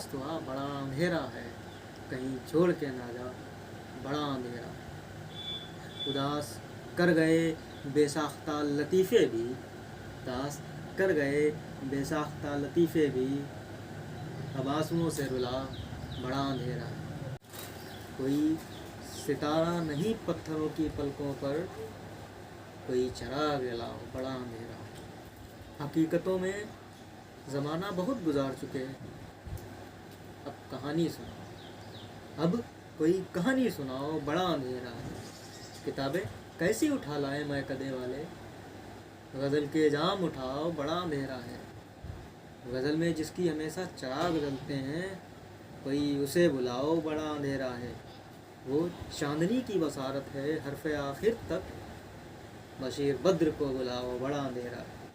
उदास तो आ बड़ा अंधेरा है, कहीं छोड़ के ना जा बड़ा अंधेरा। उदास कर गए बेसाख्ता लतीफ़े भी, उदास कर गए बेसाख्ता लतीफ़े भी, अब आंसुओं से रुला बड़ा अंधेरा है। कोई सितारा नहीं पत्थरों की पलकों पर, कोई चराग जलाओ बड़ा अंधेरा है। हकीकतों में ज़माना बहुत गुजार चुके हैं, अब कहानी सुनाओ, अब कोई कहानी सुनाओ बड़ा अंधेरा है। किताबें कैसी उठा लाए मैं कदे वाले, गज़ल के जाम उठाओ बड़ा अंधेरा है। गज़ल में जिसकी हमेशा चिराग जलते हैं, कोई उसे बुलाओ बड़ा अंधेरा है। वो चांदनी की बसारत है हरफ़े आखिर तक, बशीर बद्र को बुलाओ बड़ा अंधेरा है।